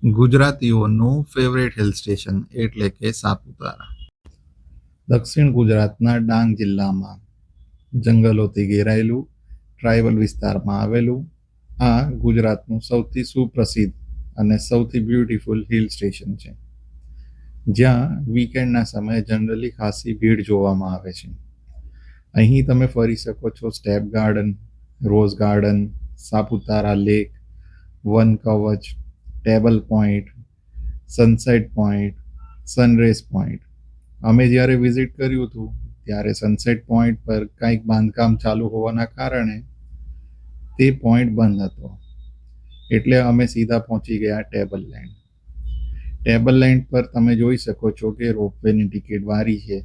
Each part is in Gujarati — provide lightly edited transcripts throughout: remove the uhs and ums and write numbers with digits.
ગુજરાતીઓનું ફેવરેટ હિલ સ્ટેશન એટલે કે સાપુતારા. દક્ષિણ ગુજરાતના ડાંગ જિલ્લામાં જંગલોથી ઘેરાયેલું ટ્રાઇબલ વિસ્તારમાં આવેલું આ ગુજરાતનું સૌથી સુપ્રસિદ્ધ અને સૌથી બ્યુટીફુલ હિલ સ્ટેશન છે, જ્યાં વીકેન્ડના સમયે જનરલી ખાસી ભીડ જોવામાં આવે છે. અહીં તમે ફરી શકો છો Step Garden, Rose Garden, Saputara Lake, Van Kavach, Table Point, Sunset Point, Sunrise Point. અમે જ્યારે વિઝિટ કર્યું હતું ત્યારે સનસેટ પોઈન્ટ પર કંઈક બાંધકામ ચાલુ હોવાના કારણે તે પોઈન્ટ બંધ હતો, એટલે અમે સીધા પહોંચી ગયા ટેબલ લેન્ડ. ટેબલ લેન્ડ પર તમે જોઈ શકો છો કે રોપવેની ટિકિટ વારી છે,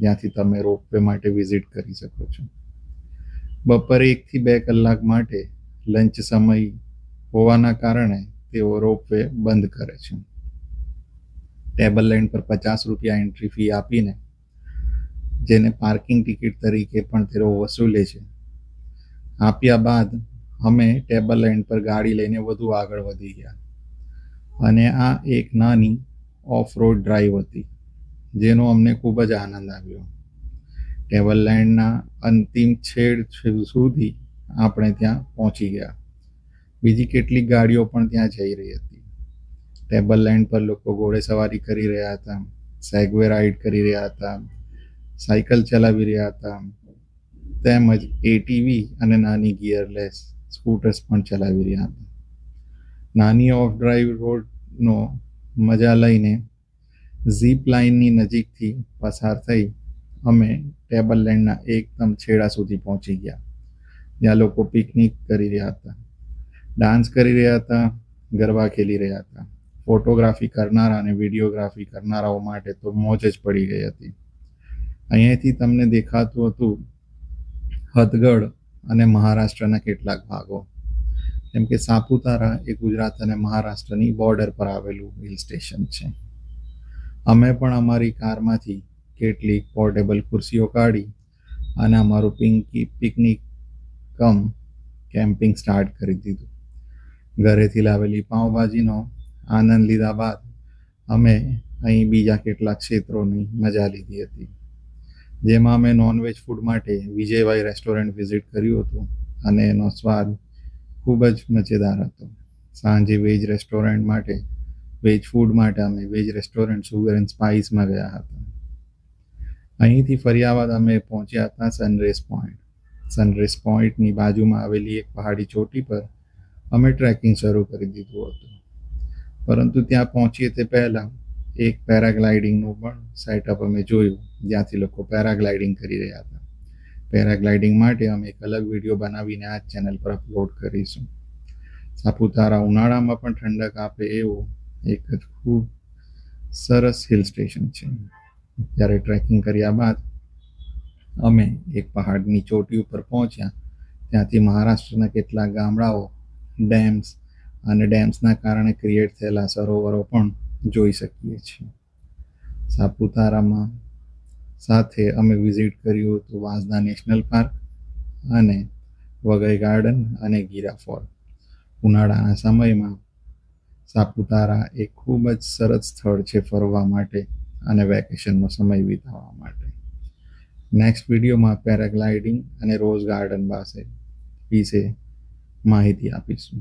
જ્યાંથી તમે રોપવે માટે વિઝિટ કરી શકો છો. બપોરે 1 થી 2 કલાક માટે લંચ સમય હોવાના કારણે તેઓ રોપવે બંધ કરે છે. ટેબલ લેન્ડ પર 50 રૂપિયા એન્ટ્રી ફી આપીને, જેને પાર્કિંગ ટિકિટ તરીકે પણ તેઓ વસૂલે છે, આપ્યા બાદ અમે ટેબલ લેન્ડ પર ગાડી લઈને વધુ આગળ વધી ગયા અને આ એક નાની ઓફ રોડ ડ્રાઈવ હતી, જેનો અમને ખૂબ જ આનંદ આવ્યો. ટેબલ લેન્ડના અંતિમ છેડ સુધી આપણે ત્યાં પહોંચી ગયા. બીજી કેટલીક ગાડીઓ પણ ત્યાં જઈ રહી હતી. ટેબલ લેન્ડ પર લોકો ઘોડેસવારી કરી રહ્યા હતા, સેગવે રાઈડ કરી રહ્યા હતા, સાયકલ ચલાવી રહ્યા હતા, તેમજ એટીવી અને નાની ગિયરલેસ સ્કૂટર્સ પણ ચલાવી રહ્યા હતા. નાની ઓફ ડ્રાઈવ રોડનો મજા લઈને ઝીપ લાઇનની નજીકથી પસાર થઈ અમે ટેબલ લેન્ડના એકદમ છેડા સુધી પહોંચી ગયા, જ્યાં લોકો પિકનિક કરી રહ્યા હતા, ડાન્સ કરી રહ્યા હતા, ગરબા ખેલી રહ્યા હતા. ફોટોગ્રાફી કરનારા અને વિડીયોગ્રાફી કરનારાઓ માટે તો મોજ જ પડી ગઈ હતી. અહીંયાથી તમને દેખાતું હતું હથગઢ અને મહારાષ્ટ્રના કેટલાક ભાગો, કેમ કે સાપુતારા એ ગુજરાત અને મહારાષ્ટ્રની બોર્ડર પર આવેલું હિલ સ્ટેશન છે. અમે પણ અમારી કારમાંથી કેટલીક પોર્ટેબલ ખુરશીઓ કાઢી અને અમારું પિકનિક કમ કેમ્પિંગ સ્ટાર્ટ કરી દીધું. ઘરેથી લાવેલી પાઉંભાજીનો આનંદ લીધા બાદ અમે અહીં બીજા કેટલાક ક્ષેત્રોની મજા લીધી હતી, જેમાં અમે નોનવેજ ફૂડ માટે વિજયભાઈ રેસ્ટોરન્ટ વિઝિટ કર્યું હતું અને એનો સ્વાદ ખૂબ જ મજેદાર હતો. સાંજે વેજ ફૂડ માટે અમે વેજ રેસ્ટોરન્ટ સુગર એન્ડ સ્પાઇસમાં ગયા હતા. અહીંથી ફર્યા બાદ અમે પહોંચ્યા હતા સનરેઝ પોઈન્ટ. સનરેઝ પોઈન્ટની બાજુમાં આવેલી એક પહાડી ચોટી પર અમે ટ્રેકિંગ શરૂ કરી દીધું હતું. પરંતુ ત્યાં પહોંચીએ તે પહેલાં એક પેરાગ્લાઇડિંગનું પણ સેટઅપ અમે જોયું, જ્યાંથી લોકો પેરાગ્લાઇડિંગ કરી રહ્યા હતા. પેરાગ્લાઇડિંગ માટે અમે એક અલગ વિડીયો બનાવીને આ ચેનલ પર અપલોડ કરીશું. સાપુતારા ઉનાળામાં પણ ઠંડક આપે એવું એક જ ખૂબ સરસ હિલ સ્ટેશન છે. જ્યારે ટ્રેકિંગ કર્યા બાદ અમે એક પહાડની ચોટી ઉપર પહોંચ્યા, ત્યાંથી મહારાષ્ટ્રના કેટલાક ગામડાઓ, ડેમ્સ અને ડેમ્સના કારણે ક્રિએટ થયેલા સરોવરો પણ જોઈ શકીએ છીએ. સાપુતારામાં સાથે અમે વિઝિટ કર્યું હતું વાંસદા નેશનલ પાર્ક અને વઘઈ ગાર્ડન અને ગીરા ફોલ. ઉનાળાના સમયમાં સાપુતારા એક ખૂબ જ સરસ સ્થળ છે ફરવા માટે અને વેકેશનનો સમય વિતાવવા માટે. નેક્સ્ટ વિડીયોમાં પેરાગ્લાઇડિંગ અને રોઝ ગાર્ડન વિશે માહિતી આપીશું.